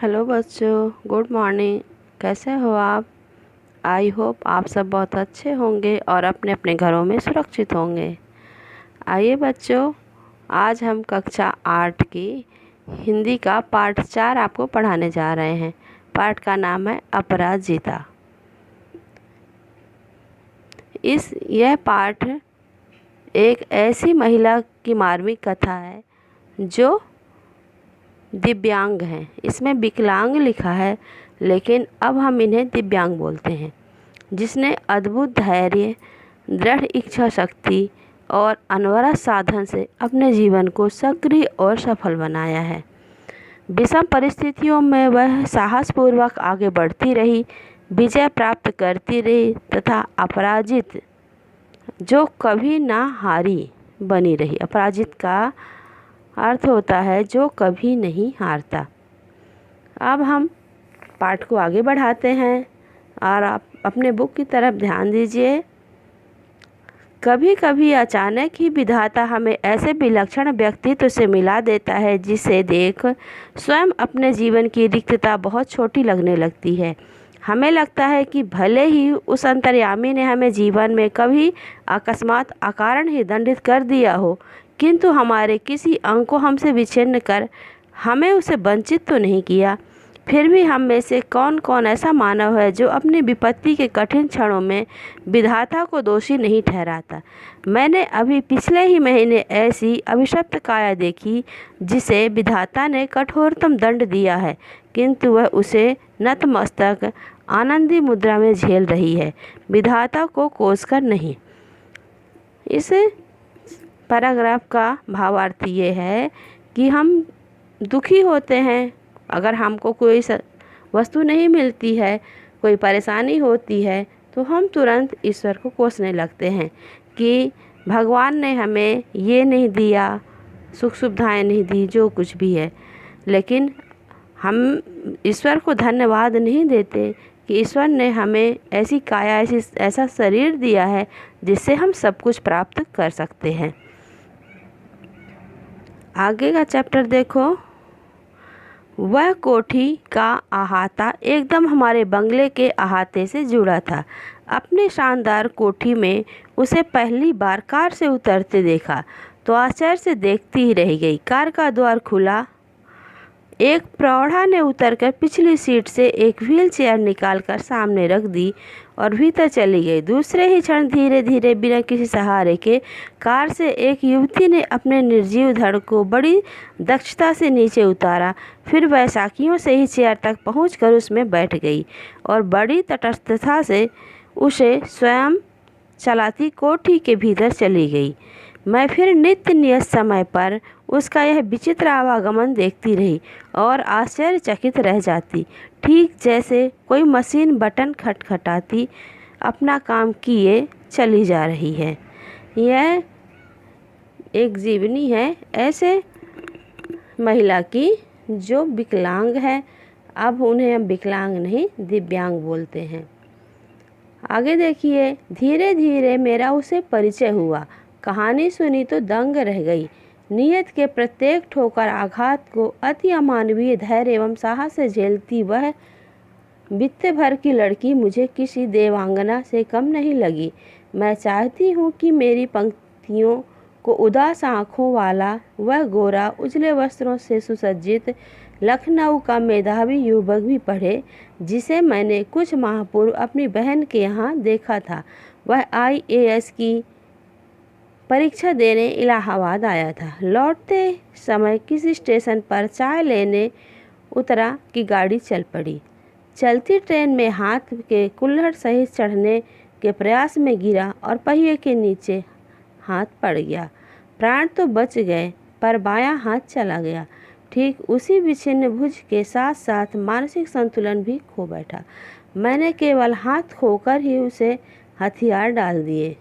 Hello बच्चों, good morning. कैसे हो आप? आई होप आप सब बहुत अच्छे होंगे और अपने अपने घरों में सुरक्षित होंगे। आइए बच्चों, आज हम कक्षा 8 की हिंदी का पाठ 4 आपको पढ़ाने जा रहे हैं। पाठ का नाम है अपराजिता। यह पाठ एक ऐसी महिला की मार्मिक कथा है जो दिव्यांग हैं। इसमें विकलांग लिखा है, लेकिन अब हम इन्हें दिव्यांग बोलते हैं। जिसने अद्भुत धैर्य, दृढ़ इच्छा शक्ति और अनवरत साधन से अपने जीवन को सक्रिय और सफल बनाया है। विषम परिस्थितियों में वह साहसपूर्वक आगे बढ़ती रही, विजय प्राप्त करती रही तथा अपराजित जो कभी ना हारी बनी रही। अपराजित का अर्थ होता है जो कभी नहीं हारता। अब हम पाठ को आगे बढ़ाते हैं और आप अपने बुक की तरफ ध्यान दीजिए। कभी कभी अचानक ही विधाता हमें ऐसे विलक्षण व्यक्तित्व से मिला देता है जिसे देख स्वयं अपने जीवन की रिक्तता बहुत छोटी लगने लगती है। हमें लगता है कि भले ही उस अंतर्यामी ने हमें जीवन में कभी अकस्मात अकारण ही दंडित कर दिया हो, किंतु हमारे किसी अंग को हमसे विच्छिन्न कर हमें उसे वंचित तो नहीं किया। फिर भी हम में से कौन कौन ऐसा मानव है जो अपनी विपत्ति के कठिन क्षणों में विधाता को दोषी नहीं ठहराता। मैंने अभी पिछले ही महीने ऐसी अभिशप्त काया देखी जिसे विधाता ने कठोरतम दंड दिया है, किंतु वह उसे नतमस्तक आनंदी मुद्रा में झेल रही है, विधाता को कोसकर नहीं। इस पैराग्राफ का भावार्थ ये है कि हम दुखी होते हैं अगर हमको कोई वस्तु नहीं मिलती है, कोई परेशानी होती है, तो हम तुरंत ईश्वर को कोसने लगते हैं कि भगवान ने हमें ये नहीं दिया, सुख सुविधाएं नहीं दी, जो कुछ भी है। लेकिन हम ईश्वर को धन्यवाद नहीं देते कि ईश्वर ने हमें ऐसी काया, ऐसा शरीर दिया है जिससे हम सब कुछ प्राप्त कर सकते हैं। आगे का चैप्टर देखो। वह कोठी का अहाता एकदम हमारे बंगले के अहाते से जुड़ा था। अपने शानदार कोठी में उसे पहली बार कार से उतरते देखा तो आश्चर्य से देखती ही रह गई। कार का द्वार खुला, एक प्रौढ़ा ने उतरकर पिछली सीट से एक व्हील चेयर निकालकर सामने रख दी और भीतर चली गई। दूसरे ही क्षण धीरे धीरे बिना किसी सहारे के कार से एक युवती ने अपने निर्जीव धड़ को बड़ी दक्षता से नीचे उतारा, फिर बैसाखियों से ही चेयर तक पहुंचकर उसमें बैठ गई और बड़ी तटस्थता से उसे स्वयं चलाती कोठी के भीतर चली गई। मैं फिर नित्य नियत समय पर उसका यह विचित्र आवागमन देखती रही और आश्चर्यचकित रह जाती, ठीक जैसे कोई मशीन बटन खटखटाती अपना काम किए चली जा रही है। यह एक जीवनी है ऐसे महिला की जो विकलांग है। अब उन्हें हम विकलांग नहीं, दिव्यांग बोलते हैं। आगे देखिए। धीरे धीरे मेरा उसे परिचय हुआ। कहानी सुनी तो दंग रह गई। नियत के प्रत्येक ठोकर आघात को अति अमानवीय धैर्य एवं साहस से झेलती वह वित्त भर की लड़की मुझे किसी देवांगना से कम नहीं लगी। मैं चाहती हूँ कि मेरी पंक्तियों को उदास आँखों वाला वह गोरा, उजले वस्त्रों से सुसज्जित लखनऊ का मेधावी युवक भी पढ़े, जिसे मैंने कुछ माह पूर्व अपनी बहन के यहाँ देखा था। वह IAS की परीक्षा देने इलाहाबाद आया था। लौटते समय किसी स्टेशन पर चाय लेने उतरा कि गाड़ी चल पड़ी। चलती ट्रेन में हाथ के कुल्हड़ सहित चढ़ने के प्रयास में गिरा और पहिए के नीचे हाथ पड़ गया। प्राण तो बच गए पर बायां हाथ चला गया। ठीक उसी विच्छिन्न भुज के साथ साथ मानसिक संतुलन भी खो बैठा। मैंने केवल हाथ खोकर ही उसे हथियार डाल दिए।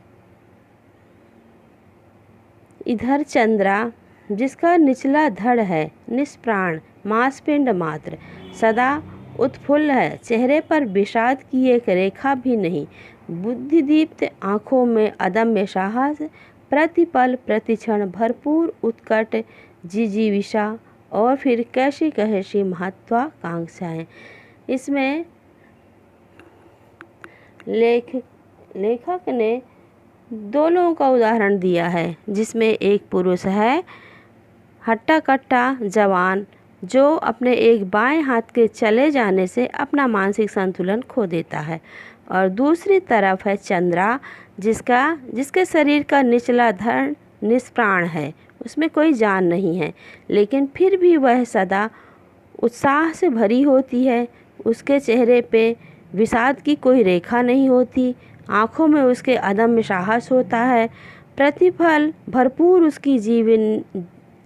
इधर चंद्रा, जिसका निचला धड़ है निष्प्राण मांसपिंड मात्र, सदा उत्फुल्ल है, चेहरे पर विषाद की एक रेखा भी नहीं, बुद्धिदीप्त आँखों में अदम्य साहस, प्रतिपल प्रतिक्षण भरपूर उत्कट जिजीविषा और फिर कैसी कैसी महत्वाकांक्षाएं। इसमें लेखक ने दो लोगों का उदाहरण दिया है, जिसमें एक पुरुष है हट्टा कट्टा जवान जो अपने एक बाएं हाथ के चले जाने से अपना मानसिक संतुलन खो देता है, और दूसरी तरफ है चंद्रा जिसके शरीर का निचला धड़ निष्प्राण है, उसमें कोई जान नहीं है, लेकिन फिर भी वह सदा उत्साह से भरी होती है। उसके चेहरे पे विषाद की कोई रेखा नहीं होती, आँखों में उसके अदम्य साहस होता है, प्रतिफल भरपूर उसकी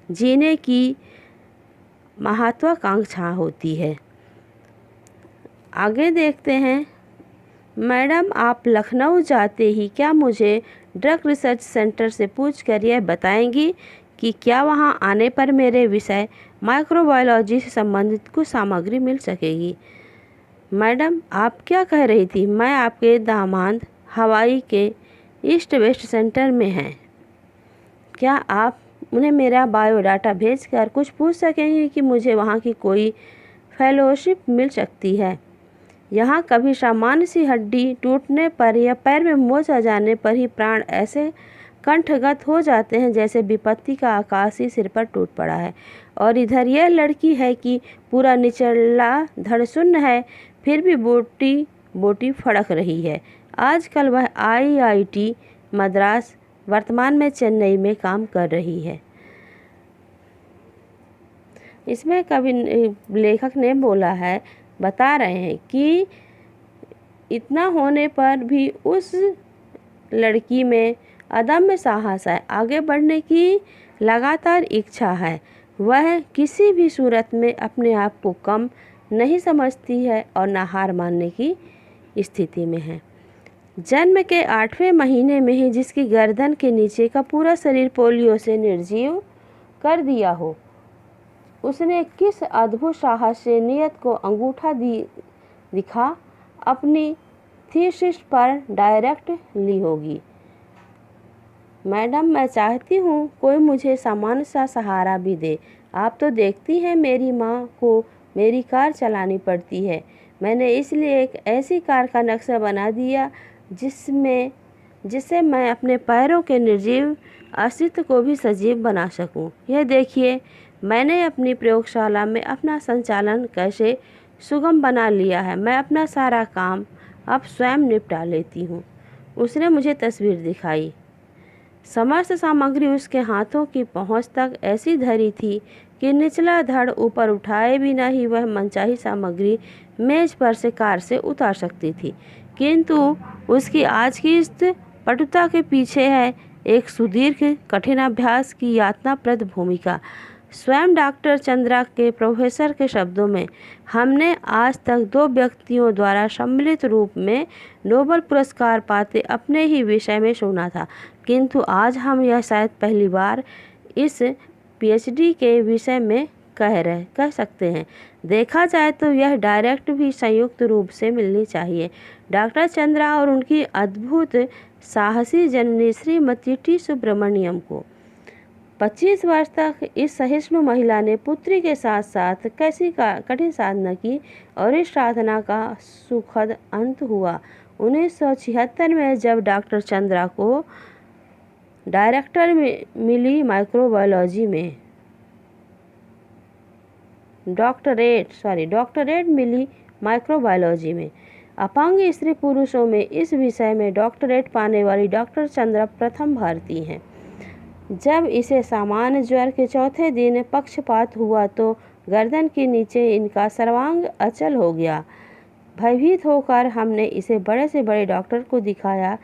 जीने की महत्वाकांक्षा होती है। आगे देखते हैं। मैडम, आप लखनऊ जाते ही क्या मुझे ड्रग रिसर्च सेंटर से पूछकर यह बताएंगी कि क्या वहां आने पर मेरे विषय माइक्रोबायोलॉजी से संबंधित कुछ सामग्री मिल सकेगी? मैडम, आप क्या कह रही थी? मैं आपके दामाद हवाई के ईस्ट वेस्ट सेंटर में हैं। क्या आप उन्हें मेरा बायोडाटा भेजकर कुछ पूछ सकेंगे कि मुझे वहाँ की कोई फेलोशिप मिल सकती है? यहाँ कभी सामान्य सी हड्डी टूटने पर या पैर में मोच आ जाने पर ही प्राण ऐसे कंठगत हो जाते हैं जैसे विपत्ति का आकाश ही सिर पर टूट पड़ा है। और इधर यह लड़की है कि पूरा निचला धड़ शून्य है, फिर भी बोटी फड़क रही है। आजकल वह IIT मद्रास, वर्तमान में चेन्नई में काम कर रही है। इसमें कवि लेखक ने बोला है, बता रहे हैं कि इतना होने पर भी उस लड़की में अदम्य साहस है, आगे बढ़ने की लगातार इच्छा है। वह किसी भी सूरत में अपने आप को कम नहीं समझती है और न हार मानने की स्थिति में है। जन्म के 8वें महीने में ही जिसकी गर्दन के नीचे का पूरा शरीर पोलियो से निर्जीव कर दिया हो, उसने किस अद्भुत साहस से नियत को अंगूठा दिखा अपनी थीसिस पर डायरेक्ट ली होगी। मैडम, मैं चाहती हूँ कोई मुझे सामान्य सा सहारा भी दे। आप तो देखती हैं मेरी माँ को मेरी कार चलानी पड़ती है। मैंने इसलिए एक ऐसी कार का नक्शा बना दिया जिससे मैं अपने पैरों के निर्जीव अस्तित्व को भी सजीव बना सकूं। यह देखिए, मैंने अपनी प्रयोगशाला में अपना संचालन कैसे सुगम बना लिया है। मैं अपना सारा काम अब स्वयं निपटा लेती हूँ। उसने मुझे तस्वीर दिखाई। समस्त सामग्री उसके हाथों की पहुँच तक ऐसी धरी थी कि निचला धड़ ऊपर उठाए बिना ही वह मनचाही सामग्री मेज पर से कार से उतार सकती थी। किंतु उसकी आज की इस पटुता के पीछे है एक सुदीर्घ कठिन अभ्यास की यातनाप्रद भूमिका। स्वयं डॉक्टर चंद्रा के प्रोफेसर के शब्दों में, हमने आज तक 2 व्यक्तियों द्वारा सम्मिलित रूप में नोबेल पुरस्कार पाते अपने ही विषय में सुना था, किंतु आज हम यह शायद पहली बार इस PhD के विषय में कह सकते हैं। देखा जाए तो यह डायरेक्ट भी संयुक्त रूप से मिलनी चाहिए। डॉक्टर चंद्रा और उनकी अद्भुत साहसी जननी श्रीमती T सुब्रमण्यम को। 25 वर्ष तक इस सहिष्णु महिला ने पुत्री के साथ साथ कैसी कठिन साधना की और इस साधना का सुखद अंत हुआ 1976 में, जब डॉक्टर चंद्रा को डायरेक्टर मिली माइक्रोबायोलॉजी में डॉक्टरेट मिली माइक्रोबायोलॉजी में। अपंग स्त्री पुरुषों में इस विषय में डॉक्टरेट पाने वाली डॉक्टर चंद्रा प्रथम भारतीय हैं। जब इसे सामान्य ज्वर के चौथे दिन पक्षपात हुआ तो गर्दन के नीचे इनका सर्वांग अचल हो गया। भयभीत होकर हमने इसे बड़े से बड़े डॉक्टर को दिखाया।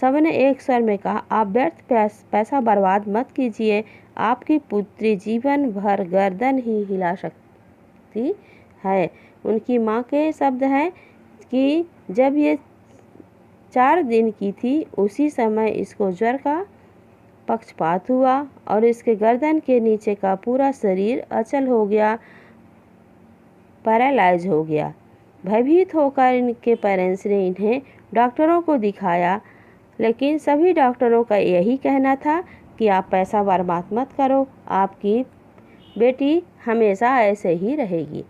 सबने एक स्वर में कहा, आप व्यर्थ पैसा बर्बाद मत कीजिए, आपकी पुत्री जीवन भर गर्दन ही हिला सकती है। उनकी माँ के शब्द हैं कि जब ये 4 दिन की थी उसी समय इसको ज्वर का पक्षपात हुआ और इसके गर्दन के नीचे का पूरा शरीर अचल हो गया, पैरालाइज हो गया। भयभीत होकर इनके पेरेंट्स ने इन्हें डॉक्टरों को दिखाया, लेकिन सभी डॉक्टरों का यही कहना था कि आप पैसा बर्बाद मत करो, आपकी बेटी हमेशा ऐसे ही रहेगी।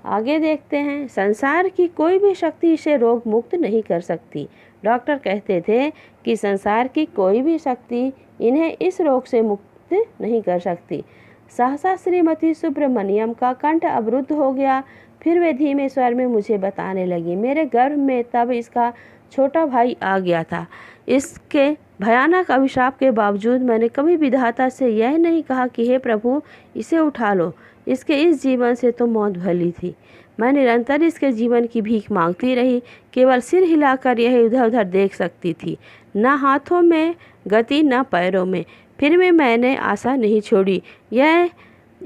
आगे देखते हैं। संसार की कोई भी शक्ति इसे रोग मुक्त नहीं कर सकती। डॉक्टर कहते थे कि संसार की कोई भी शक्ति इन्हें इस रोग से मुक्त नहीं कर सकती। सहसा श्रीमती सुब्रमण्यम का कंठ अवरुद्ध हो गया। फिर वे धीमे स्वर में मुझे बताने लगी, मेरे गर्भ में तब इसका छोटा भाई आ गया था। इसके भयानक अभिशाप के बावजूद मैंने कभी विधाता से यह नहीं कहा कि हे प्रभु इसे उठा लो, इसके इस जीवन से तो मौत भली थी। मैं निरंतर इसके जीवन की भीख मांगती रही, केवल सिर हिलाकर यह इधर उधर देख सकती थी, न हाथों में गति न पैरों में। फिर भी मैंने आशा नहीं छोड़ी। यह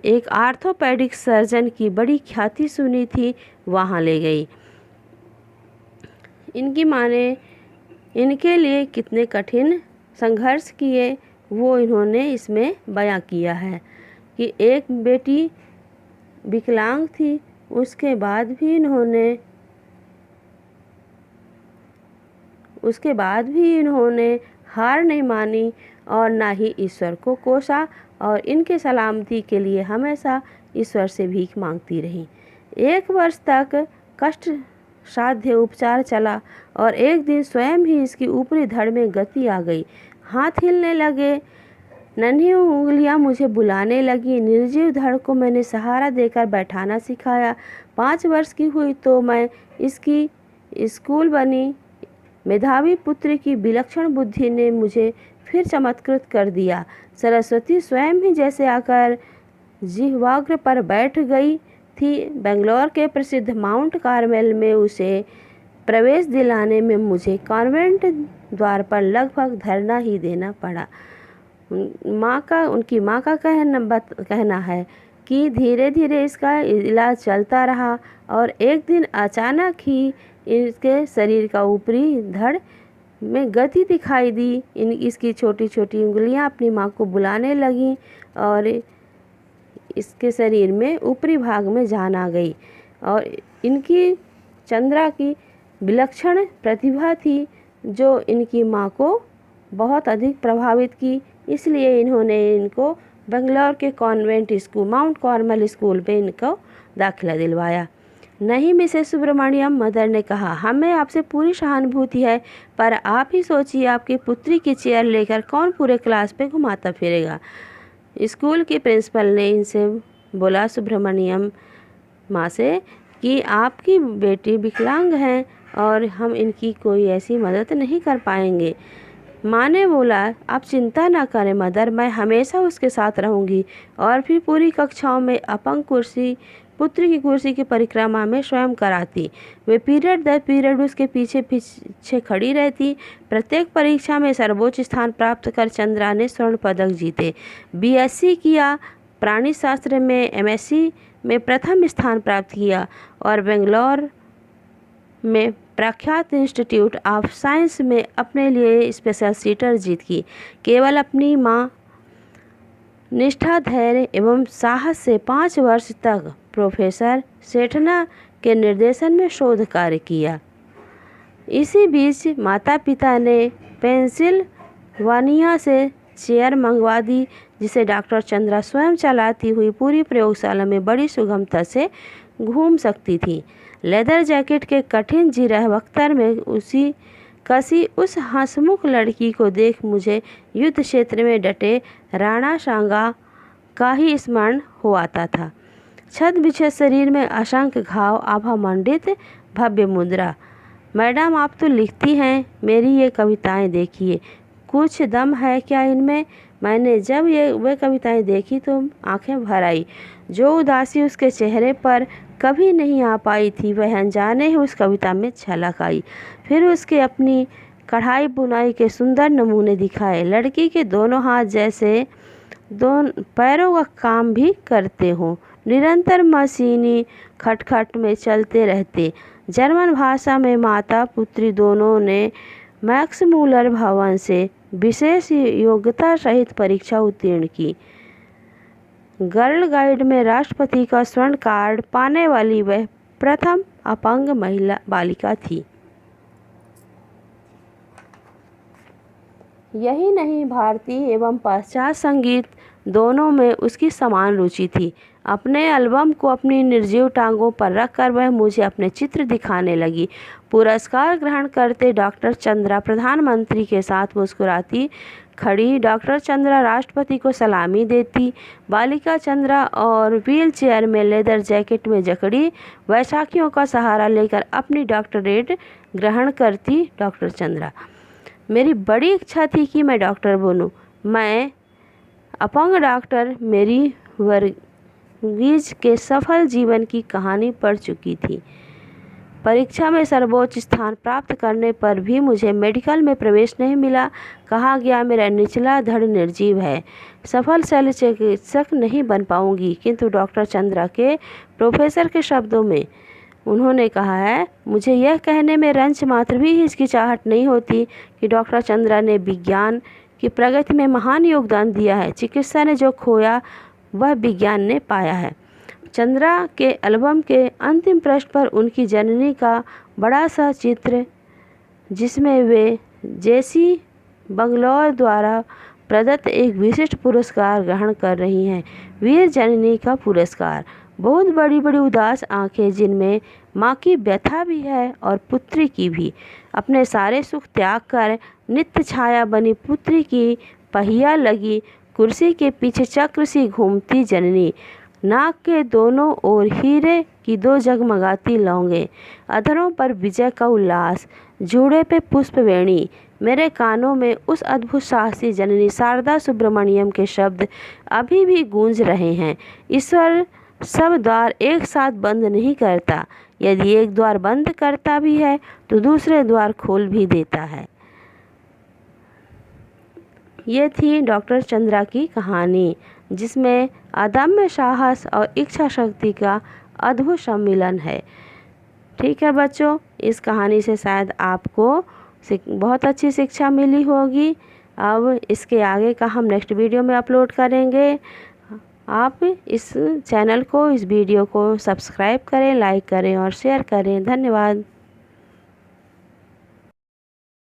एक आर्थोपेडिक सर्जन की बड़ी ख्याति सुनी थी, वहाँ ले गई। इनकी माँ ने इनके लिए कितने कठिन संघर्ष किए वो इन्होंने इसमें बयां किया है कि एक बेटी विकलांग थी, उसके बाद भी इन्होंने हार नहीं मानी और ना ही ईश्वर को कोसा और इनके सलामती के लिए हमेशा ईश्वर से भीख मांगती रही। 1 वर्ष तक कष्ट साध्य उपचार चला और एक दिन स्वयं ही इसकी ऊपरी धड़ में गति आ गई। हाथ हिलने लगे, नन्ही उंगलियां मुझे बुलाने लगी। निर्जीव धड़ को मैंने सहारा देकर बैठाना सिखाया। 5 वर्ष की हुई तो मैं इसकी स्कूल बनी। मेधावी पुत्र की विलक्षण बुद्धि ने मुझे फिर चमत्कृत कर दिया। सरस्वती स्वयं ही जैसे आकर जिह्वाग्र पर बैठ गई थी। बेंगलोर के प्रसिद्ध माउंट कार्मेल में उसे प्रवेश दिलाने में मुझे कॉन्वेंट द्वार पर लगभग धरना ही देना पड़ा। उनकी माँ का कहना है कि धीरे धीरे इसका इलाज चलता रहा और एक दिन अचानक ही इसके शरीर का ऊपरी धड़ में गति दिखाई दी। इसकी छोटी छोटी उंगलियां अपनी माँ को बुलाने लगीं और इसके शरीर में ऊपरी भाग में जान आ गई। और इनकी चंद्रा की विलक्षण प्रतिभा थी जो इनकी माँ को बहुत अधिक प्रभावित की। इसलिए इन्होंने इनको बेंगलोर के convent school mount Carmel school में इनको दाखिला दिलवाया। नहीं मिसेस सुब्रमण्यम, मदर ने कहा, हमें आपसे पूरी सहानुभूति है, पर आप ही सोचिए आपकी पुत्री की चेयर लेकर कौन पूरे क्लास पे घुमाता फिरेगा। स्कूल की प्रिंसिपल ने इनसे बोला सुब्रमण्यम माँ से कि आपकी बेटी विकलांग हैं और हम इनकी कोई ऐसी मदद नहीं कर पाएंगे। माँ ने बोला, आप चिंता ना करें मदर, मैं हमेशा उसके साथ रहूँगी। और फिर पूरी कक्षाओं में अपंग पुत्र की कुर्सी की परिक्रमा में स्वयं कराती। वे पीरियड दर पीरियड उसके पीछे पीछे खड़ी रहती। प्रत्येक परीक्षा में सर्वोच्च स्थान प्राप्त कर चंद्रा ने स्वर्ण पदक जीते। BSc किया, प्राणी शास्त्र में MSc में प्रथम स्थान प्राप्त किया और बेंगलोर में प्रख्यात इंस्टीट्यूट ऑफ साइंस में अपने लिए स्पेशल सीटर जीत की। केवल अपनी माँ निष्ठा, धैर्य एवं साहस से 5 वर्ष तक प्रोफेसर सेठना के निर्देशन में शोध कार्य किया। इसी बीच माता पिता ने पेंसिल्वानिया से चेयर मंगवा दी, जिसे डॉक्टर चंद्रा स्वयं चलाती हुई पूरी प्रयोगशाला में बड़ी सुगमता से घूम सकती थी। लेदर जैकेट के कठिन जिरह बख्तर में कसी उस हंसमुख लड़की को देख मुझे युद्ध क्षेत्र में डटे राणा सांगा का ही स्मरण हो आता था। छत बिछे शरीर में असंख्य घाव, आभा मंडित भव्य मुद्रा। मैडम, आप तो लिखती हैं, मेरी ये कविताएं देखिए, कुछ दम है क्या इनमें। मैंने जब वे कविताएं देखी तो आंखें भर आई। जो उदासी उसके चेहरे पर कभी नहीं आ पाई थी, वह अनजाने ही उस कविता में झलक आई। फिर उसके अपनी कढ़ाई बुनाई के सुंदर नमूने दिखाए। लड़की के दोनों हाथ जैसे दोनों पैरों का काम भी करते हों, निरंतर मशीनी खटखट में चलते रहते। जर्मन भाषा में माता पुत्री दोनों ने मैक्स मूलर भवन से विशेष योग्यता सहित परीक्षा उत्तीर्ण की। गर्ल गाइड में राष्ट्रपति का स्वर्ण कार्ड पाने वाली वह प्रथम अपंग महिला बालिका थी। यही नहीं, भारतीय एवं पाश्चात्य संगीत दोनों में उसकी समान रुचि थी। अपने एल्बम को अपनी निर्जीव टांगों पर रखकर वह मुझे अपने चित्र दिखाने लगी। पुरस्कार ग्रहण करते डॉक्टर चंद्रा प्रधानमंत्री के साथ मुस्कुराती खड़ी, डॉक्टर चंद्रा राष्ट्रपति को सलामी देती, बालिका चंद्रा और व्हील चेयर में लेदर जैकेट में जकड़ी वैशाखियों का सहारा लेकर अपनी डॉक्टरेट ग्रहण करती डॉक्टर चंद्रा। मेरी बड़ी इच्छा थी कि मैं डॉक्टर बनूं। मैं अपंग डॉक्टर मेरी वर्गीज के सफल जीवन की कहानी पढ़ चुकी थी। परीक्षा में सर्वोच्च स्थान प्राप्त करने पर भी मुझे मेडिकल में प्रवेश नहीं मिला। कहा गया मेरा निचला धड़ निर्जीव है, सफल शल्य चिकित्सक नहीं बन पाऊंगी। किंतु डॉक्टर चंद्रा के प्रोफेसर के शब्दों में उन्होंने कहा है, मुझे यह कहने में रंच मात्र भी हिचकिचाहट नहीं होती कि डॉक्टर चंद्रा ने विज्ञान की प्रगति में महान योगदान दिया है। चिकित्सा ने जो खोया वह विज्ञान ने पाया है। चंद्रा के एल्बम के अंतिम पृष्ठ पर उनकी जननी का बड़ा सा चित्र, जिसमें वे जेसी बंगलौर द्वारा प्रदत्त एक विशिष्ट पुरस्कार ग्रहण कर रही हैं, वीर जननी का पुरस्कार। बहुत बड़ी बड़ी उदास आंखें, जिनमें माँ की व्यथा भी है और पुत्री की भी। अपने सारे सुख त्याग कर नित्य छाया बनी पुत्री की पहिया लगी कुर्सी के पीछे चक्र सी घूमती जननी, नाक के दोनों ओर हीरे की दो जगमगाती लौंगे, अधरों पर विजय का उल्लास, जूड़े पे पुष्पवेणी। मेरे कानों में उस अद्भुत साहसी जननी शारदा सुब्रमण्यम के शब्द अभी भी गूंज रहे हैं। ईश्वर सब द्वार एक साथ बंद नहीं करता, यदि एक द्वार बंद करता भी है तो दूसरे द्वार खोल भी देता है। ये थी डॉक्टर चंद्रा की कहानी, जिसमें अदम्य साहस और इच्छा शक्ति का अद्भुत सम्मिलन है। ठीक है बच्चों, इस कहानी से शायद आपको बहुत अच्छी शिक्षा मिली होगी। अब इसके आगे का हम नेक्स्ट वीडियो में अपलोड करेंगे। आप इस चैनल को, इस वीडियो को सब्सक्राइब करें, लाइक करें और शेयर करें। धन्यवाद।